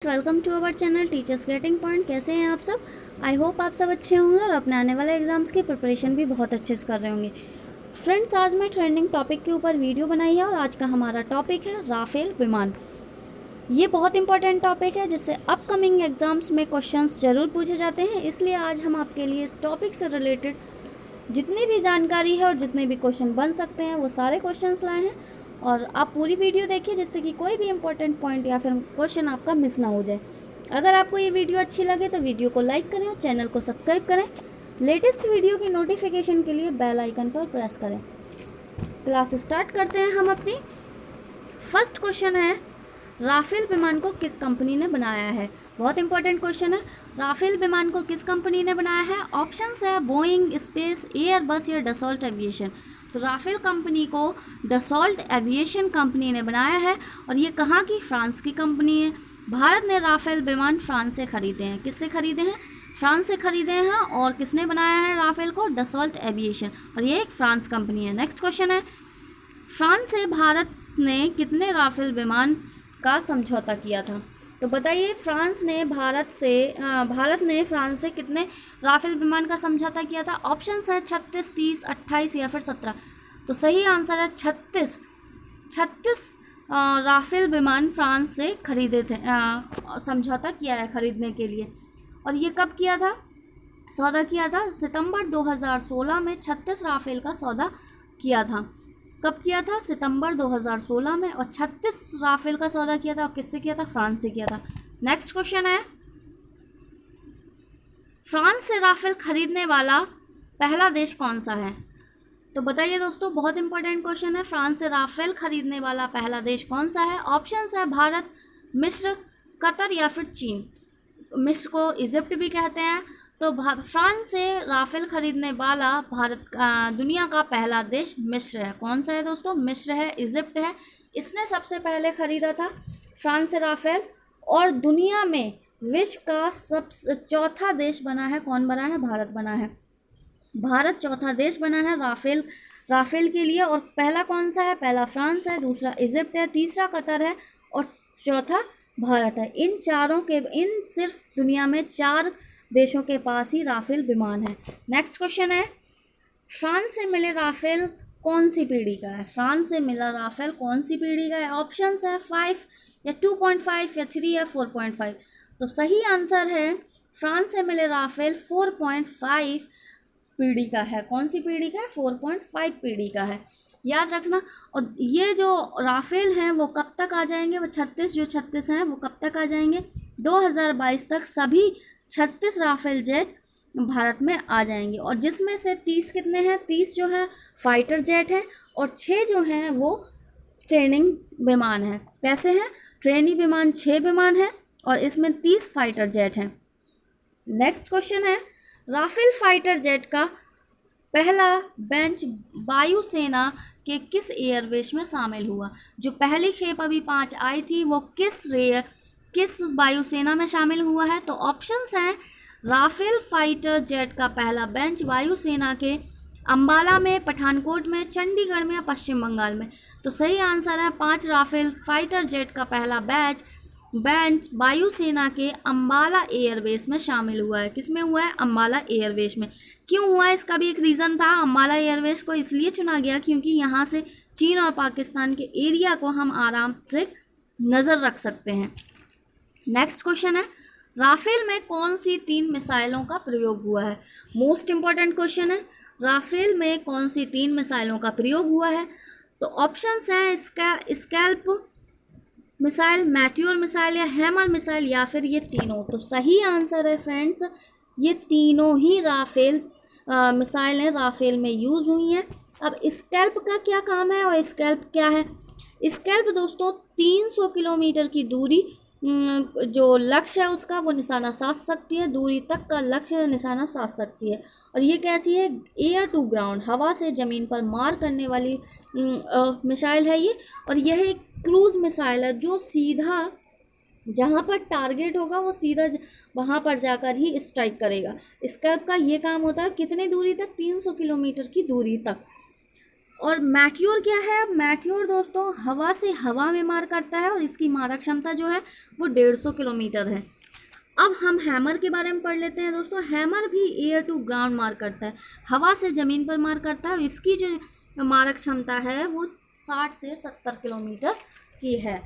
Welcome to our channel teachers getting point. कैसे हैं आप सब? आई होप आप सब अच्छे होंगे और अपने आने वाले एग्जाम्स की प्रिपरेशन भी बहुत अच्छे से कर रहे होंगे। फ्रेंड्स, आज मैं ट्रेंडिंग टॉपिक के ऊपर वीडियो बनाई है और आज का हमारा टॉपिक है राफेल विमान। ये बहुत इंपॉर्टेंट टॉपिक है जिससे अपकमिंग एग्जाम्स में क्वेश्चंस ज़रूर पूछे जाते हैं, इसलिए आज हम आपके लिए इस टॉपिक से रिलेटेड जितनी भी जानकारी है और जितने भी क्वेश्चन बन सकते हैं वो सारे क्वेश्चंस लाए हैं। और आप पूरी वीडियो देखिए जिससे कि कोई भी इंपॉर्टेंट पॉइंट या फिर क्वेश्चन आपका मिस ना हो जाए। अगर आपको ये वीडियो अच्छी लगे तो वीडियो को लाइक करें और चैनल को सब्सक्राइब करें। लेटेस्ट वीडियो की नोटिफिकेशन के लिए बेल आइकन पर प्रेस करें। क्लास स्टार्ट करते हैं हम अपनी। फर्स्ट क्वेश्चन है, राफेल विमान को किस कंपनी ने बनाया है? बहुत इंपॉर्टेंट क्वेश्चन है। राफेल विमान को किस कंपनी ने बनाया है? ऑप्शंस है बोइंग, स्पेस, एयरबस या डसॉल्ट एविएशन। तो राफेल कंपनी को डसॉल्ट एविएशन कंपनी ने बनाया है और ये कहाँ की? फ्रांस की कंपनी है। भारत ने राफेल विमान फ्रांस से खरीदे हैं। किससे खरीदे हैं? फ्रांस से खरीदे हैं। और किसने बनाया है राफेल को? डसॉल्ट एविएशन, और ये एक फ्रांस कंपनी है। नेक्स्ट क्वेश्चन है, फ्रांस से भारत ने कितने राफेल विमान का समझौता किया था? तो बताइए, भारत ने फ्रांस से कितने राफेल विमान का समझौता किया था? ऑप्शंस है 36, 30, 28 या फिर 17। तो सही आंसर है 36। 36 राफेल विमान फ्रांस से खरीदे थे, समझौता किया है खरीदने के लिए। और ये कब किया था? सौदा किया था सितंबर 2016 में 36 राफेल का सौदा किया था। कब किया था? सितंबर 2016 में। और 36 राफेल का सौदा किया था। और किससे किया था? फ्रांस से किया था। नेक्स्ट क्वेश्चन है, फ्रांस से राफेल खरीदने वाला पहला देश कौन सा है? तो बताइए दोस्तों, बहुत इंपॉर्टेंट क्वेश्चन है। फ्रांस से राफेल खरीदने वाला पहला देश कौन सा है? ऑप्शंस है भारत, मिस्र, कतर या फिर चीन। मिस्र को इजिप्ट भी कहते हैं। तो फ्रांस से राफेल खरीदने वाला दुनिया का पहला देश मिस्र है। कौन सा है दोस्तों? मिस्र है, इजिप्ट है। इसने सबसे पहले खरीदा था फ्रांस से राफेल। और दुनिया में विश्व का चौथा देश बना है। कौन बना है? भारत बना है। भारत चौथा देश बना है राफेल के लिए। और पहला कौन सा है? पहला फ्रांस है, दूसरा इजिप्ट है, तीसरा कतर है और चौथा भारत है। इन सिर्फ दुनिया में 4 देशों के पास ही राफेल विमान है। नेक्स्ट क्वेश्चन है, फ्रांस से मिले राफेल कौन सी पीढ़ी का है? फ्रांस से मिला राफेल कौन सी पीढ़ी का है? ऑप्शंस है 5 या 2.5 या 3 या 4.5। तो सही आंसर है फ्रांस से मिले राफेल 4.5 पीढ़ी का है। कौन सी पीढ़ी का है? 4.5 पीढ़ी का है, याद रखना। और ये जो राफेल हैं वो कब तक आ जाएंगे? वो 36 हैं वो कब तक आ जाएंगे? 2022 तक सभी 36 राफेल जेट भारत में आ जाएंगे। और जिसमें से 30 कितने हैं? 30 जो है फाइटर जेट हैं और 6 जो हैं वो ट्रेनिंग विमान हैं। कैसे हैं? ट्रेनिंग विमान 6 विमान हैं और इसमें 30 फाइटर जेट हैं। नेक्स्ट क्वेश्चन है, राफेल फाइटर जेट का पहला बैच वायुसेना के किस एयरवेज में शामिल हुआ? जो पहली खेप अभी 5 आई थी वो किस वायुसेना में शामिल हुआ है? तो ऑप्शंस हैं, राफेल फाइटर जेट का पहला बैच वायुसेना के अंबाला में, पठानकोट में, चंडीगढ़ में या पश्चिम बंगाल में। तो सही आंसर है 5 राफेल फाइटर जेट का पहला बैच वायुसेना के अंबाला एयरबेस में शामिल हुआ है। किस में हुआ है? अंबाला एयरबेस में। क्यों हुआ है? इसका भी एक रीज़न था। अंबाला एयरबेस को इसलिए चुना गया क्योंकि यहाँ से चीन और पाकिस्तान के एरिया को हम आराम से नज़र रख सकते हैं। नेक्स्ट क्वेश्चन है, राफेल में कौन सी 3 मिसाइलों का प्रयोग हुआ है? मोस्ट इंपॉर्टेंट क्वेश्चन है। राफेल में कौन सी 3 मिसाइलों का प्रयोग हुआ है? तो ऑप्शंस हैं स्कैल्प मिसाइल, मैट्योर मिसाइल या हैमर मिसाइल या फिर ये तीनों। तो सही आंसर है फ्रेंड्स, ये तीनों ही राफेल मिसाइल हैं, राफेल में यूज़ हुई हैं। अब स्कैल्प का क्या काम है और स्कैल्प क्या है? स्कैल्प दोस्तों 300 किलोमीटर की दूरी जो लक्ष्य है उसका वो निशाना साध सकती है, दूरी तक का लक्ष्य निशाना साध सकती है। और ये कैसी है? एयर टू ग्राउंड, हवा से ज़मीन पर मार करने वाली मिसाइल है ये। और यह एक क्रूज मिसाइल है जो सीधा जहाँ पर टारगेट होगा वो सीधा वहाँ पर जाकर ही स्ट्राइक करेगा। स्कैल्प का ये काम होता है कितनी दूरी तक? 300 किलोमीटर की दूरी तक। और मैट्योर क्या है? मैट्योर दोस्तों हवा से हवा में मार करता है और इसकी मारक क्षमता जो है वो 150 किलोमीटर है। अब हम हैमर के बारे में पढ़ लेते हैं दोस्तों। हैमर भी एयर टू ग्राउंड मार करता है, हवा से ज़मीन पर मार करता है। इसकी जो मारक क्षमता है वो 60 से 70 किलोमीटर की है।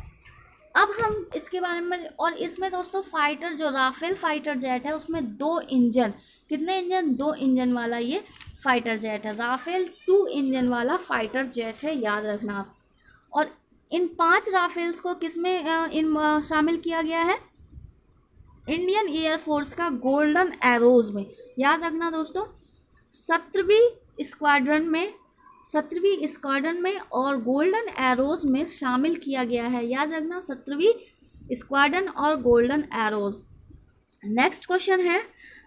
अब हम इसके बारे में, और इसमें दोस्तों फाइटर जो राफेल फाइटर जेट है उसमें 2 इंजन, कितने इंजन? 2 इंजन वाला ये फाइटर जेट है। राफेल 2 इंजन वाला फाइटर जेट है, याद रखना आप। और इन 5 राफेल्स को किस में शामिल किया गया है? इंडियन एयरफोर्स का गोल्डन एरोज में। याद रखना दोस्तों, 17वीं स्क्वाड्रन में और गोल्डन एरोज में शामिल किया गया है। याद रखना, 17वीं स्क्वाड्रन और गोल्डन एरोज। नेक्स्ट क्वेश्चन है,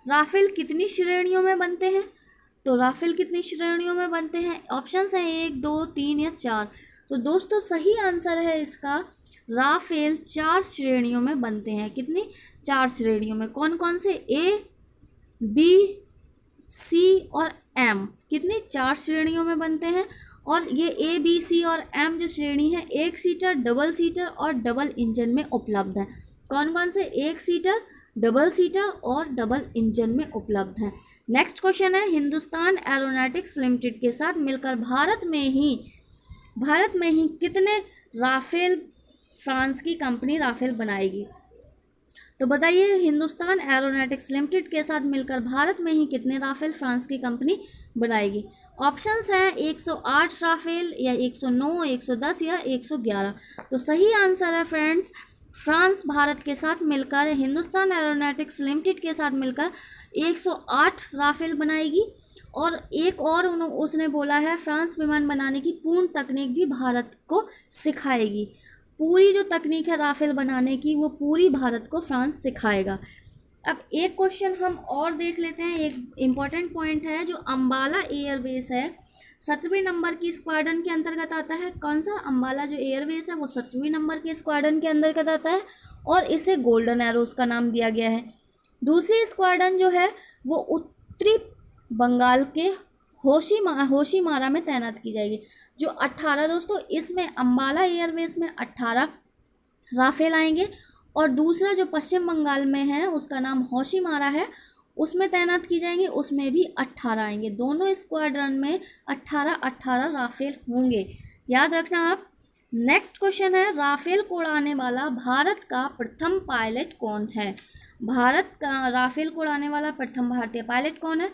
राफेल कितनी श्रेणियों में बनते हैं? तो राफेल कितनी श्रेणियों में बनते हैं? ऑप्शंस हैं 1, 2, 3 या 4। तो दोस्तों सही आंसर है इसका, राफेल 4 श्रेणियों में बनते हैं। कितनी? 4 श्रेणियों में। कौन कौन से? ए, बी, सी और एम। कितनी? 4 श्रेणियों में बनते हैं। और ये ए, बी, सी और एम जो श्रेणी है 1 सीटर, डबल सीटर और डबल इंजन में उपलब्ध है। कौन कौन से? 1 सीटर, डबल सीटर और डबल इंजन में उपलब्ध है। नेक्स्ट क्वेश्चन है, हिंदुस्तान एरोनॉटिक्स लिमिटेड के साथ मिलकर भारत में ही कितने राफेल फ्रांस की कंपनी राफेल बनाएगी? तो बताइए, हिंदुस्तान एरोनॉटिक्स लिमिटेड के साथ मिलकर भारत में ही कितने राफेल फ्रांस की कंपनी बनाएगी? ऑप्शंस हैं 108 राफेल या 109, 110 या 111। तो सही आंसर है फ्रेंड्स, फ्रांस भारत के साथ मिलकर, हिंदुस्तान एरोनॉटिक्स लिमिटेड के साथ मिलकर 108 राफेल बनाएगी। और एक और उसने बोला है, फ्रांस विमान बनाने की पूर्ण तकनीक भी भारत को सिखाएगी। पूरी जो तकनीक है राफेल बनाने की वो पूरी भारत को फ्रांस सिखाएगा। अब एक क्वेश्चन हम और देख लेते हैं, एक इम्पॉर्टेंट पॉइंट है, जो अंबाला एयरबेस है 17वीं नंबर की स्क्वाड्रन के अंतर्गत आता है। कौन सा? अंबाला जो एयरबेस है वो 17वीं नंबर के स्क्वाड्रन के अंतर्गत आता है और इसे गोल्डन एरोज का नाम दिया गया है। दूसरी स्क्वाड्रन जो है वो उत्तरी बंगाल के होशीमारा में तैनात की जाएगी, जो 18 दोस्तों, इसमें अंबाला एयरबेस में 18 राफेल आएंगे। और दूसरा जो पश्चिम बंगाल में है उसका नाम होशीमारा है, उसमें तैनात की जाएंगी, उसमें भी 18 आएंगे। दोनों स्क्वाड्रन में 18 राफेल होंगे, याद रखना आप। नेक्स्ट क्वेश्चन है, राफेल को उड़ाने वाला भारत का प्रथम पायलट कौन है? भारत का राफेल को उड़ाने वाला प्रथम भारतीय पायलट कौन है?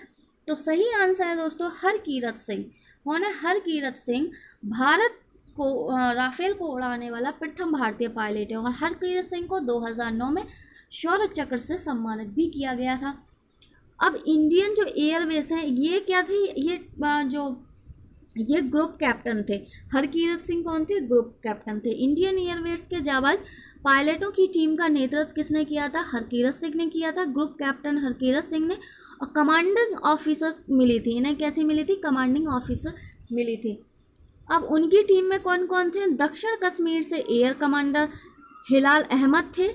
तो सही आंसर है दोस्तों हरकीरत सिंह। कौन है? हरकीरत सिंह भारत को राफेल को उड़ाने वाला प्रथम भारतीय पायलट है। और हरकीरत सिंह को 2009 में शौर्य चक्र से सम्मानित भी किया गया था। अब इंडियन जो एयरवेज हैं ये क्या थे? ये ग्रुप कैप्टन थे। हरकीरत सिंह कौन थे? ग्रुप कैप्टन थे। इंडियन एयरवेज के जाबाज पायलटों की टीम का नेतृत्व किसने किया था? हरकीरत सिंह ने किया था। ग्रुप कैप्टन हरकीरत सिंह ने। और कमांडिंग ऑफिसर मिली थी, इन्हें कैसी मिली थी? कमांडिंग ऑफिसर मिली थी। अब उनकी टीम में कौन कौन थे? दक्षिण कश्मीर से एयर कमांडर हिलाल अहमद थे।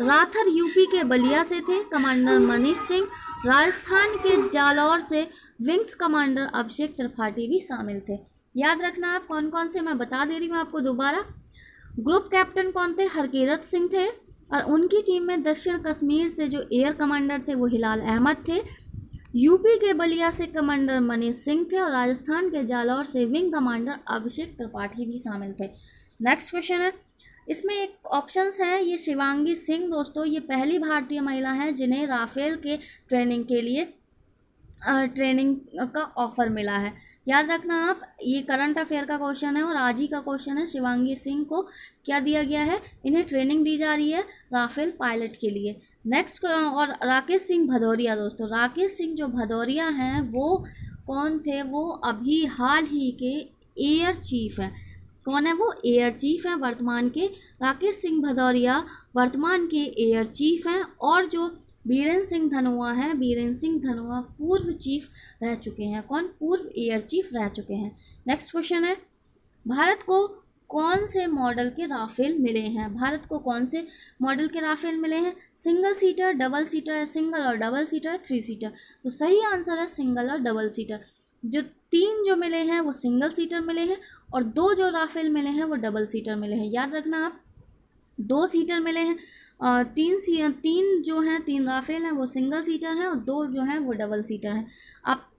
राथर यूपी के बलिया से थे कमांडर मनीष सिंह। राजस्थान के जालौर से विंग्स कमांडर अभिषेक त्रिपाठी भी शामिल थे। याद रखना आप कौन कौन से, मैं बता दे रही हूँ आपको दोबारा। ग्रुप कैप्टन कौन थे? हरकीरत सिंह थे। और उनकी टीम में दक्षिण कश्मीर से जो एयर कमांडर थे वो हिलाल अहमद थे। यूपी के बलिया से कमांडर मनीष सिंह थे। और राजस्थान के जालौर से विंग कमांडर अभिषेक त्रिपाठी भी शामिल थे। नेक्स्ट क्वेश्चन है, इसमें एक ऑप्शंस है, ये शिवांगी सिंह दोस्तों, ये पहली भारतीय महिला है जिन्हें राफेल के ट्रेनिंग के लिए ट्रेनिंग का ऑफर मिला है। याद रखना आप, ये करंट अफेयर का क्वेश्चन है और आज ही का क्वेश्चन है। शिवांगी सिंह को क्या दिया गया है? इन्हें ट्रेनिंग दी जा रही है राफेल पायलट के लिए। नेक्स्ट, और राकेश सिंह भदौरिया दोस्तों, राकेश सिंह जो भदौरिया हैं वो कौन थे? वो अभी हाल ही के एयर चीफ हैं। कौन है वो? एयर चीफ हैं वर्तमान के। राकेश सिंह भदौरिया वर्तमान के एयर चीफ हैं। और जो बीरेंद्र सिंह धनोआ हैं, बीरेंद्र सिंह धनोआ पूर्व चीफ रह चुके हैं। कौन? पूर्व एयर चीफ रह चुके हैं। नेक्स्ट क्वेश्चन है, भारत को कौन से मॉडल के राफेल मिले हैं? भारत को कौन से मॉडल के राफेल मिले हैं? Single seater, double seater, single और डबल सीटर, 3 सीटर। तो सही आंसर है सिंगल और डबल सीटर। जो 3 जो मिले हैं वो सिंगल सीटर मिले हैं और 2 जो राफेल मिले हैं वो डबल सीटर मिले हैं। याद रखना आप, 2 सीटर मिले हैं, 3 जो हैं 3 राफेल हैं वो सिंगल सीटर हैं और 2 जो हैं वो डबल सीटर हैं। आप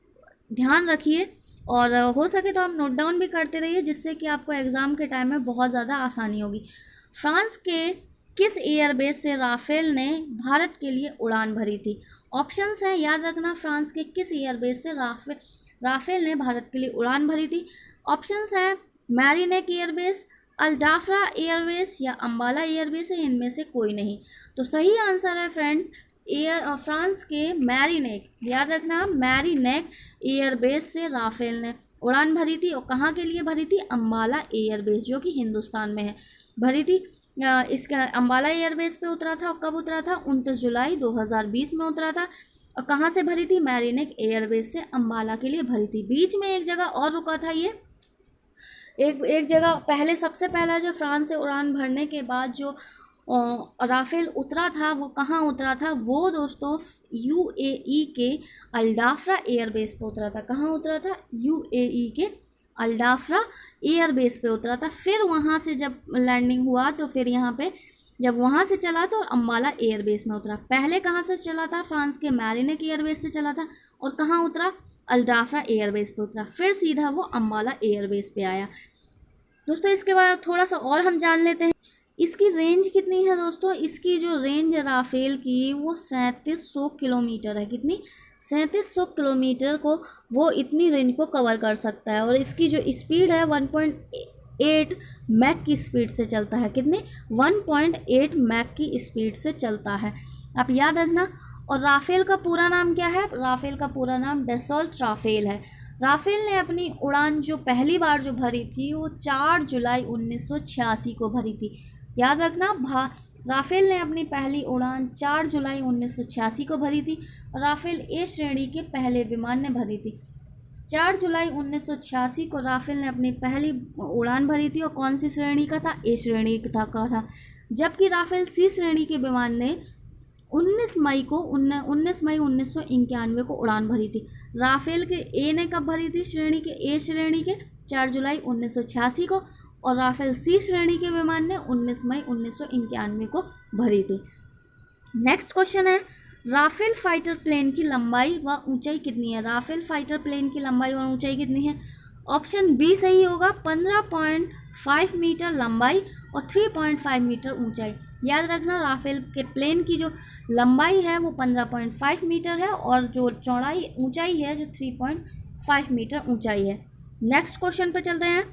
ध्यान रखिए और हो सके तो आप नोट डाउन भी करते रहिए, जिससे कि आपको एग्ज़ाम के टाइम में बहुत ज़्यादा आसानी होगी। फ्रांस के किस एयरबेस से राफेल ने भारत के लिए उड़ान भरी थी? ऑप्शंस हैं, याद रखना, फ्रांस के किस एयरबेस से राफेल ने भारत के लिए उड़ान भरी थी? ऑप्शंस हैं मैरीनेक एयरबेस, अल्डाफ्रा एयरबेस या अम्बाला एयरबेस है, इनमें से कोई नहीं। तो सही आंसर है फ्रेंड्स फ्रांस के मैरीनेक, याद रखना, मैरीनेक एयरबेस से राफेल ने उड़ान भरी थी। और कहाँ के लिए भरी थी? अम्बाला एयरबेस, जो कि हिंदुस्तान में है, भरी थी। इसका अम्बाला एयरबेस पे उतरा था। और कब उतरा था? 29 जुलाई 2020 में उतरा था। और कहाँ से भरी थी? मैरीनेक एयरबेस से अम्बाला के लिए भरी थी। बीच में एक जगह और रुका था ये, एक जगह पहले, सबसे पहला जो फ्रांस से उड़ान भरने के बाद जो राफेल उतरा था वो कहाँ उतरा था? वो दोस्तों यूएई के अल्डाफ्रा एयरबेस पे उतरा था। कहाँ उतरा था? यूएई के अल्डाफ्रा एयरबेस पे उतरा था। फिर वहाँ से जब लैंडिंग हुआ तो फिर यहाँ पे जब वहाँ से चला तो अम्बाला एयरबेस में उतरा। पहले कहाँ से चला था? फ्रांस के मैरीनेक एयरबेस से चला था। और कहाँ उतरा? अल्डाफ्रा एयरबेस पे उतरा। फिर सीधा वो अम्बाला एयरबेस पे आया। दोस्तों इसके बाद थोड़ा सा और हम जान लेते हैं, इसकी रेंज कितनी है दोस्तों? इसकी जो रेंज है राफेल की वो 3700 किलोमीटर है। कितनी? 3700 किलोमीटर को वो इतनी रेंज को कवर कर सकता है। और इसकी जो स्पीड है 1.8 मैक की स्पीड से चलता है। कितनी? 1.8 मैक की स्पीड से चलता है, आप याद रखना। और राफेल का पूरा नाम क्या है? राफेल का पूरा नाम डसॉल्ट राफेल है। राफेल ने अपनी उड़ान जो पहली बार जो भरी थी वो 4 जुलाई 1986 को भरी थी। याद रखना, राफेल ने अपनी पहली उड़ान 4 जुलाई 1986 को भरी थी। राफेल ए श्रेणी के पहले विमान ने भरी थी। 4 जुलाई 1986 को राफेल ने अपनी पहली उड़ान भरी थी। और कौन सी श्रेणी का था? ए श्रेणी का था। जबकि राफेल सी श्रेणी के विमान ने 19 मई 1991 को उड़ान भरी थी। राफेल के ए ने कब भरी थी? ए श्रेणी के 4 जुलाई 1986 को। और राफेल सी श्रेणी के विमान ने 19 मई 1991 को भरी थी। नेक्स्ट क्वेश्चन है, राफेल फाइटर प्लेन की लंबाई व ऊंचाई कितनी है? राफेल फाइटर प्लेन की लंबाई और ऊंचाई कितनी है? ऑप्शन बी सही होगा, 15.5 मीटर लंबाई और 3.5 मीटर ऊंचाई। याद रखना, राफेल के प्लेन की जो लंबाई है वो 15.5 मीटर है और जो ऊंचाई है जो 3.5 मीटर ऊंचाई है। नेक्स्ट क्वेश्चन पे चलते हैं,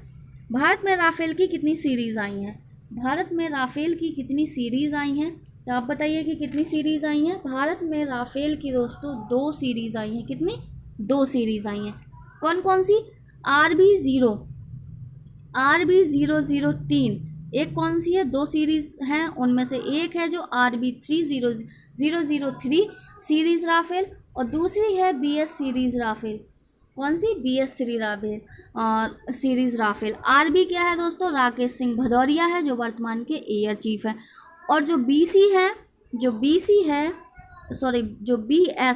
भारत में राफेल की कितनी सीरीज़ आई हैं? भारत में राफेल की कितनी सीरीज़ आई हैं? तो आप बताइए कि कितनी सीरीज़ आई हैं? भारत में राफेल की दोस्तों 2 सीरीज़ आई हैं। कितनी? 2 सीरीज़ आई हैं। कौन कौन सी? RB003 एक कौन सी है? 2 सीरीज़ हैं, उनमें से एक है जो RB3003 सीरीज़ राफेल और दूसरी है BS सीरीज़ राफेल। कौन सी? BS series Rafale. RB क्या है दोस्तों? राकेश सिंह भदौरिया है जो वर्तमान के एयर चीफ है। और जो BS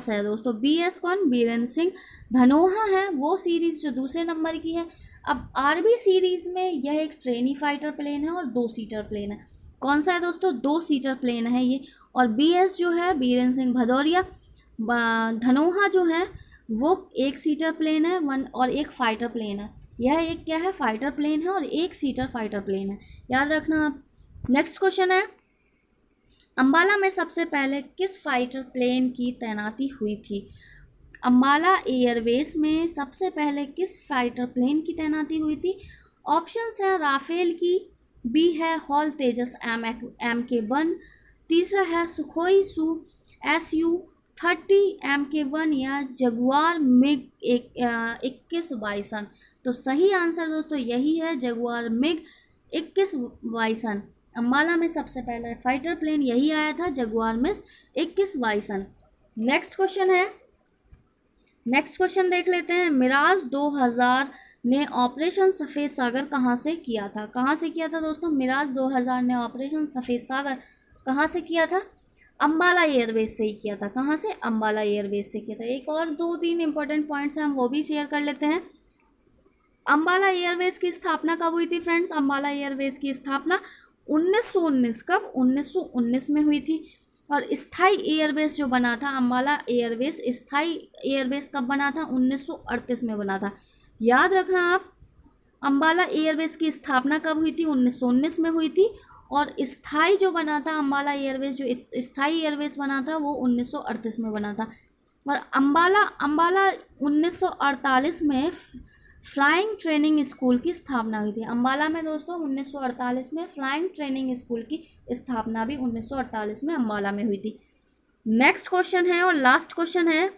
है दोस्तों, BS कौन? बीरेंद्र सिंह धनोआ है, वो सीरीज़ जो दूसरे नंबर की है। अब RB सीरीज़ में यह एक ट्रेनी फाइटर प्लेन है और 2 सीटर प्लेन है। कौन सा है दोस्तों? 2 सीटर प्लेन है ये। और BS जो है बीरेंद्र सिंह भदौरिया धनोआ जो है वो 1 सीटर प्लेन है और एक फाइटर प्लेन है। यह एक क्या है? फाइटर प्लेन है और 1 सीटर फाइटर प्लेन है, याद रखना आप। नेक्स्ट क्वेश्चन है, अम्बाला में सबसे पहले किस फाइटर प्लेन की तैनाती हुई थी? अम्बाला एयरबेस में सबसे पहले किस फाइटर प्लेन की तैनाती हुई थी? ऑप्शंस है राफेल की, बी है हॉल तेजस MK1, तीसरा है सुखोई SU-30 MK1 या जगुआर मिग 21 बाइसन। तो सही आंसर दोस्तों यही है, जगुआर मिग 21 बाइसन। अम्बाला में सबसे पहला फाइटर प्लेन यही आया था, Jaguar MiG 21 bison. Next question देख लेते हैं, मिराज 2000 ने ऑपरेशन सफ़ेद सागर कहाँ से किया था? कहाँ से किया था दोस्तों? मिराज 2000 ने ऑपरेशन सफ़ेद सागर कहाँ से किया था? अम्बाला एयरबेस से ही किया था। कहाँ से? अम्बाला एयरबेस से किया था। एक और 2-3 इंपॉर्टेंट पॉइंट्स हैं, हम वो भी शेयर कर लेते हैं। अम्बाला एयरवेज की स्थापना कब हुई थी फ्रेंड्स? अम्बाला एयरवेज की स्थापना 1919 कब? 1919 में हुई थी। और स्थाई एयरबेस जो बना था अम्बाला एयरवेज, स्थाई एयरबेस कब बना था? 1938 में बना था। याद रखना आप, अम्बाला एयरवेज की स्थापना कब हुई थी? 1919 में हुई थी। और स्थाई जो बना था अम्बाला एयरवेज, जो स्थाई एयरवेज बना था वो 1938 में बना था। और अम्बाला अम्बाला 1948 में फ्लाइंग ट्रेनिंग स्कूल की स्थापना हुई थी। अम्बाला में दोस्तों 1948 में फ्लाइंग ट्रेनिंग स्कूल की स्थापना भी 1948 में अम्बाला में हुई थी। नेक्स्ट क्वेश्चन है और लास्ट क्वेश्चन है।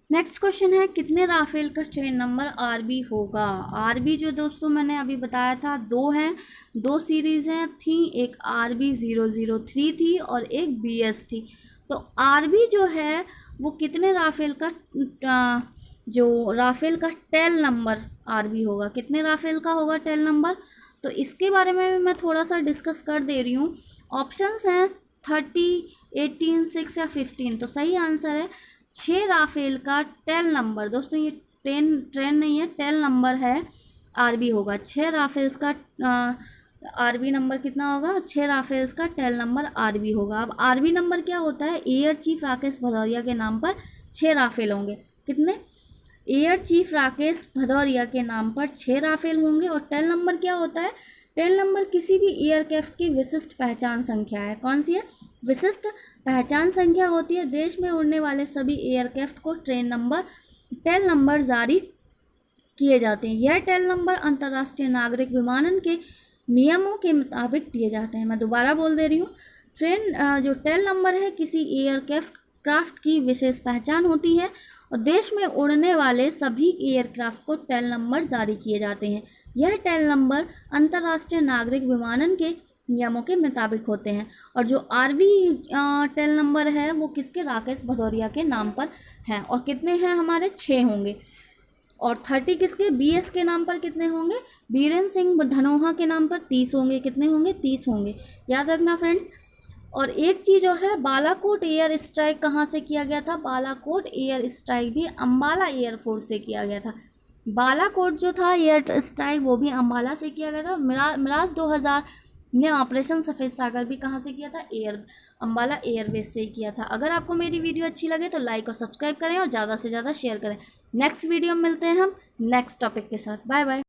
नेक्स्ट क्वेश्चन है, कितने राफेल का ट्रेन नंबर आरबी होगा? आरबी जो दोस्तों मैंने अभी बताया था, दो हैं, दो सीरीज़ हैं थी, एक आरबी 003 थी और एक बीएस थी। तो आरबी जो है वो कितने राफेल का जो राफेल का टेल नंबर आरबी होगा, कितने राफेल का होगा टेल नंबर? तो इसके बारे में मैं थोड़ा सा डिस्कस कर दे रही हूँ। ऑप्शंस हैं 30, 18, 6 या 15। तो सही आंसर है 6 राफेल का टेल नंबर। दोस्तों ये ट्रेन नहीं है, टेल नंबर है, आरबी होगा। 6 राफेल्स का आरबी नंबर कितना होगा? 6 राफेल्स का टेल नंबर आरबी होगा। अब आरबी नंबर क्या होता है? एयर चीफ राकेश भदौरिया के नाम पर 6 राफेल होंगे। कितने? एयर चीफ राकेश भदौरिया के नाम पर 6 राफेल होंगे। और टेल नंबर क्या होता है? टेल नंबर किसी भी एयरक्राफ्ट की विशिष्ट पहचान संख्या है। कौन सी है? विशिष्ट पहचान संख्या होती है। देश में उड़ने वाले सभी एयरक्राफ्ट को टेल नंबर जारी किए जाते हैं। यह टेल नंबर अंतर्राष्ट्रीय नागरिक विमानन के नियमों के मुताबिक दिए जाते हैं। मैं दोबारा बोल दे रही हूँ, जो टेल नंबर है किसी एयरक्राफ्ट की विशेष पहचान होती है और देश में उड़ने वाले सभी एयरक्राफ्ट को टेल नंबर जारी किए जाते हैं। यह टेल नंबर अंतर्राष्ट्रीय नागरिक विमानन के नियमों के मुताबिक होते हैं। और जो आरबी टेल नंबर है वो किसके? राकेश भदौरिया के नाम पर हैं। और कितने हैं हमारे? 6 होंगे। और 30 किसके? बीएस के नाम पर कितने होंगे? बीरेन सिंह धनोहा के नाम पर 30 होंगे। कितने होंगे? 30 होंगे। याद रखना फ्रेंड्स। और एक चीज़ और है, बालाकोट एयर स्ट्राइक कहाँ से किया गया था? बालाकोट एयर स्ट्राइक भी अम्बाला एयरफोर्स से किया गया था। बालाकोट जो था एयर स्ट्राइक वो भी अम्बाला से किया गया था। मिराज 2000 ने ऑपरेशन सफ़ेद सागर भी कहाँ से किया था? अम्बाला एयरवेज से ही किया था। अगर आपको मेरी वीडियो अच्छी लगे तो लाइक और सब्सक्राइब करें और ज़्यादा से ज़्यादा शेयर करें। नेक्स्ट वीडियो में मिलते हैं हम नेक्स्ट टॉपिक के साथ। Bye bye.